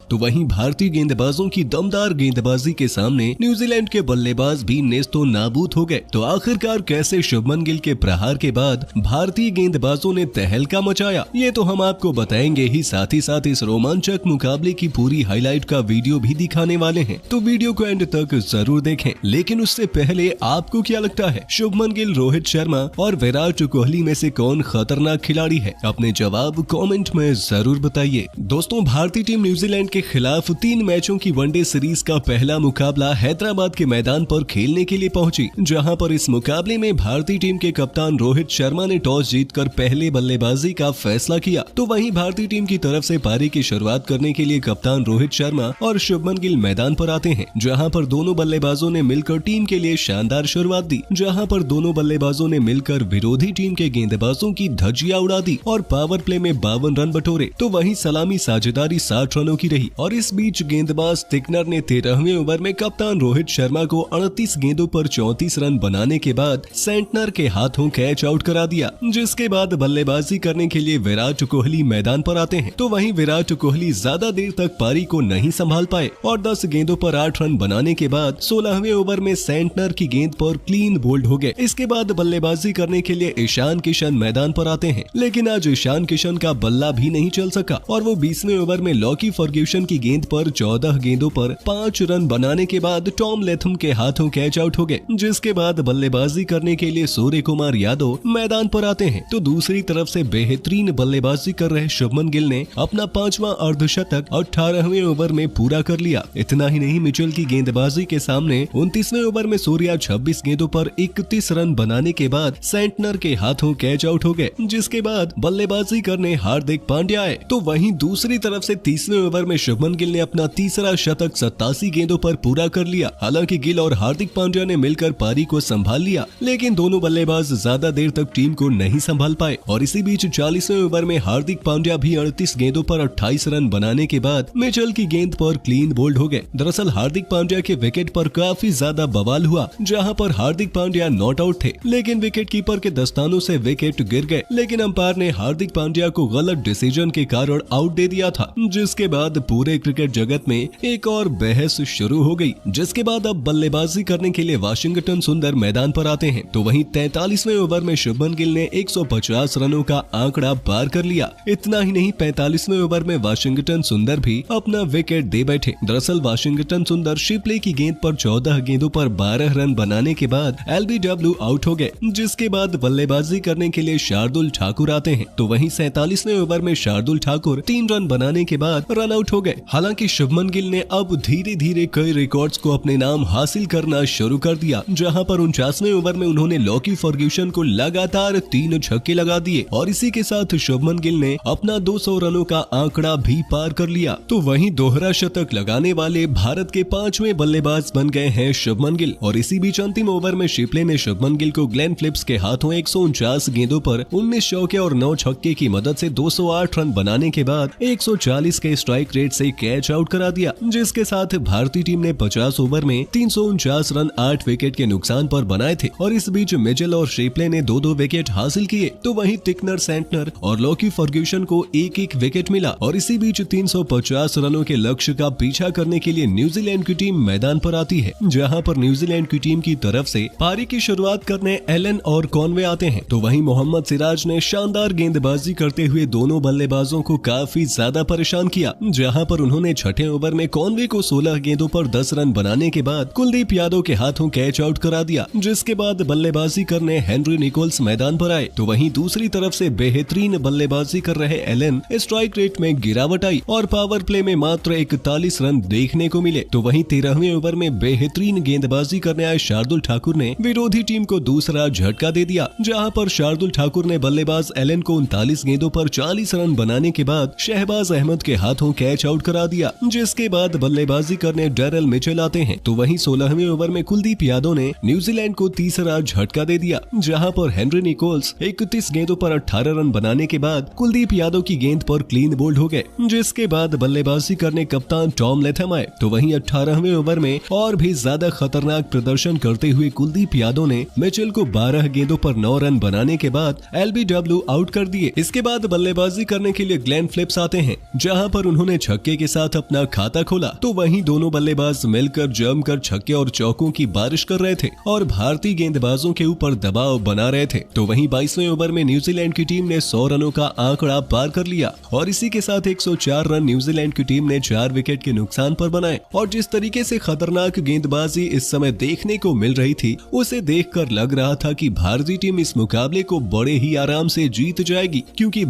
तो वहीं भारतीय गेंदबाजों की दमदार गेंदबाजी के सामने न्यूजीलैंड के बल्लेबाज भी नेस्तो नाबूद हो गए। तो आखिरकार कैसे शुभमन गिल के प्रहार के बाद भारतीय गेंदबाजों ने तहलका मचाया, ये तो हम आपको बताएंगे ही, साथ इस रोमांचक मुकाबले की पूरी हाईलाइट का वीडियो भी दिखाने वाले हैं। तो वीडियो को एंड तक जरूर देखें। लेकिन उससे पहले आपको क्या लगता है, शुभमन गिल, रोहित शर्मा और विराट कोहली में से कौन खतरनाक खिलाड़ी है? अपने जवाब कमेंट में जरूर बताइए। दोस्तों, भारतीय टीम न्यूजीलैंड के खिलाफ 3 मैचों की वनडे सीरीज का पहला मुकाबला हैदराबाद के मैदान पर खेलने के लिए पहुंची, जहां पर इस मुकाबले में भारतीय टीम के कप्तान रोहित शर्मा ने टॉस जीतकर पहले बल्लेबाजी का फैसला किया। तो वहीं भारतीय टीम की तरफ से पारी की शुरुआत करने के लिए कप्तान रोहित शर्मा और शुभमन गिल मैदान पर आते हैं, जहां पर दोनों बल्लेबाजों ने मिलकर टीम के लिए शानदार शुरुआत दी, जहां पर दोनों बल्लेबाजों ने मिलकर विरोधी टीम के गेंदबाजों की धज्जियां उड़ा दी और पावर प्ले में 52 रन बटोरे। तो वहीं सलामी साझेदारी 60 रनों की रही और इस बीच गेंदबाज टिकनर ने 13वें ओवर में कप्तान रोहित शर्मा को 38 गेंदों पर 34 रन बनाने के बाद सेंटनर के हाथों कैच आउट करा दिया, जिसके बाद बल्लेबाजी करने के लिए विराट कोहली मैदान पर आते हैं। तो वहीं विराट कोहली ज्यादा देर तक पारी को नहीं संभाल पाए और 10 गेंदों पर 8 रन बनाने के बाद 16वें ओवर में सेंटनर की गेंद पर क्लीन बोल्ड हो गए। इसके बाद बल्लेबाजी करने के लिए ईशान किशन मैदान पर आते हैं, लेकिन आज ईशान किशन का बल्ला भी नहीं चल सका और वो 20वें ओवर में लॉकी फर्ग्यूसन की गेंद पर 14 गेंदों पर 5 रन बनाने के बाद टॉम लेथम के हाथों कैच आउट हो गए, जिसके बाद बल्लेबाजी करने के लिए सूर्य कुमार यादव मैदान पर आते हैं। तो दूसरी तरफ से बेहतरीन बल्लेबाजी कर रहे शुभमन गिल ने अपना 5वां अर्धशतक 18वें ओवर में पूरा कर लिया। इतना ही नहीं, मिचेल की गेंदबाजी के सामने 29वें ओवर में सूर्या 26 गेंदों पर 31 रन बनाने के बाद सेंटनर के हाथों कैच आउट हो गए, जिसके बाद बल्लेबाजी करने हार्दिक पांड्या आए। तो वहीं दूसरी तरफ से 30वें ओवर में शुभमन गिल ने अपना तीसरा शतक 87 गेंदों पर पूरा कर लिया। हालांकि गिल और हार्दिक पांड्या ने मिलकर पारी को संभाल लिया, लेकिन दोनों बल्लेबाज ज्यादा देर तक टीम को नहीं संभाल पाए और इसी बीच 40वें ओवर में हार्दिक पांड्या भी 38 गेंदों पर 28 रन बनाने के बाद मिचेल की गेंद पर क्लीन बोल्ड हो गए। दरअसल हार्दिक पांड्या के विकेट पर काफी ज्यादा बवाल हुआ, जहां पर हार्दिक पांड्या नॉट आउट थे, लेकिन विकेट कीपर के दस्तानों से विकेट गिर गए, लेकिन अंपायर ने हार्दिक पांड्या को गलत डिसीजन के कारण आउट दे दिया था, जिसके बाद पूरे क्रिकेट जगत में एक और बहस शुरू हो गई, जिसके बाद अब बल्लेबाजी करने के लिए वाशिंगटन सुंदर मैदान पर आते हैं। तो वहीं 43वें ओवर में शुभमन गिल ने 150 रनों का आंकड़ा पार कर लिया। इतना ही नहीं, 45वें ओवर में वाशिंगटन सुंदर भी अपना विकेट दे बैठे। दरअसल वाशिंगटन सुंदर शिपले की गेंद पर 14 गेंदों पर 12 रन बनाने के बाद LBW आउट हो गए, जिसके बाद बल्लेबाजी करने के लिए शार्दुल ठाकुर आते हैं। तो वहीं 47वें ओवर में शार्दुल ठाकुर 3 रन बनाने के बाद रन आउट हो गए। हालांकि शुभमन गिल ने अब धीरे धीरे कई रिकॉर्ड्स को अपने नाम हासिल करना शुरू कर दिया, जहां पर 49वें ओवर में उन्होंने लॉकी फर्ग्यूसन को लगातार 3 छक्के लगा दिए और इसी के साथ शुभमन गिल ने अपना 200 रनों का आंकड़ा भी पार कर लिया। तो वहीं दोहरा शतक लगाने वाले भारत के 5वें बल्लेबाज बन गए हैं शुभमन गिल और इसी बीच अंतिम ओवर में शिपले ने शुभमन गिल को ग्लेन फिलिप्स के हाथों 149 गेंदों पर 19 चौके और 9 छक्के की मदद से 208 रन बनाने के बाद 140 के स्ट्राइक रेट से कैच आउट करा दिया, जिसके साथ भारतीय टीम ने 50 ओवर में 349 रन 8 विकेट के नुकसान पर बनाए थे और इस बीच मिचेल और शिपले ने 2-2 विकेट हासिल किए। तो वहीं टिकनर, सेंटनर और लॉकी फर्ग्यूसन को एक विकेट मिला और इसी बीच 350 रनों के लक्ष्य का पीछा करने के लिए न्यूजीलैंड की टीम मैदान पर आती है, जहां पर न्यूजीलैंड की टीम की तरफ से पारी की शुरुआत करने एलन और कॉनवे आते हैं। तो वहीं मोहम्मद सिराज ने शानदार गेंदबाजी करते हुए दोनों बल्लेबाजों को काफी ज्यादा परेशान किया, जहां पर उन्होंने छठे ओवर में कॉनवे को 16 गेंदों पर 10 रन बनाने के बाद कुलदीप यादव के हाथों कैच आउट करा दिया, जिसके बाद बल्लेबाजी करने हेनरी निकोल्स मैदान पर आए। तो वहीं दूसरी तरफ से बेहतरीन बल्लेबाजी कर रहे एलन स्ट्राइक रेट में गिरावट आई और पावर प्ले में मात्र 41 रन देखने को मिले। तो वहीं 13वें ओवर में बेहतरीन गेंदबाजी करने आए शार्दुल ठाकुर ने विरोधी टीम को दूसरा झटका दे दिया, जहां पर शार्दुल ठाकुर ने बल्लेबाज एलन को 39 गेंदों पर 40 रन बनाने के बाद शहबाज अहमद के हाथों कैच आउट करा दिया, जिसके बाद बल्लेबाजी करने डेरिल मिचेल आते हैं। तो वहीं 16वें ओवर में कुलदीप यादव ने न्यूजीलैंड को तीसरा झटका दे दिया, जहां पर हेनरी निकोल्स 31 गेंदों पर 18 रन बनाने के बाद कुलदीप यादव की गेंद पर क्लीन बोल्ड हो गए, जिसके बाद बल्लेबाजी करने कप्तान टॉम लेथम आए। तो वहीं 18वें ओवर में और भी ज्यादा खतरनाक प्रदर्शन करते हुए कुलदीप यादव ने मिचेल को 12 गेंदों पर 9 रन बनाने के बाद LBW आउट कर दिए। इसके बाद बल्लेबाजी करने के लिए ग्लेन फिलिप्स आते हैं, जहां पर उन्होंने छक्के के साथ अपना खाता खोला तो वहीं दोनों बल्लेबाज मिलकर जमकर छक्के और चौकों की बारिश कर रहे थे और भारतीय गेंदबाजों के ऊपर दबाव बना रहे थे। तो वहीं 22वें ओवर में न्यूजीलैंड की टीम ने 100 रनों का आंकड़ा पार कर लिया और इसी के साथ 104 रन न्यूजीलैंड की टीम ने 4 विकेट के नुकसान पर बनाए। और जिस तरीके से खतरनाक गेंदबाजी इस समय देखने को मिल रही थी, उसे देखकर लग रहा था कि भारतीय टीम इस मुकाबले को बड़े ही आराम से जीत जाएगी, क्योंकि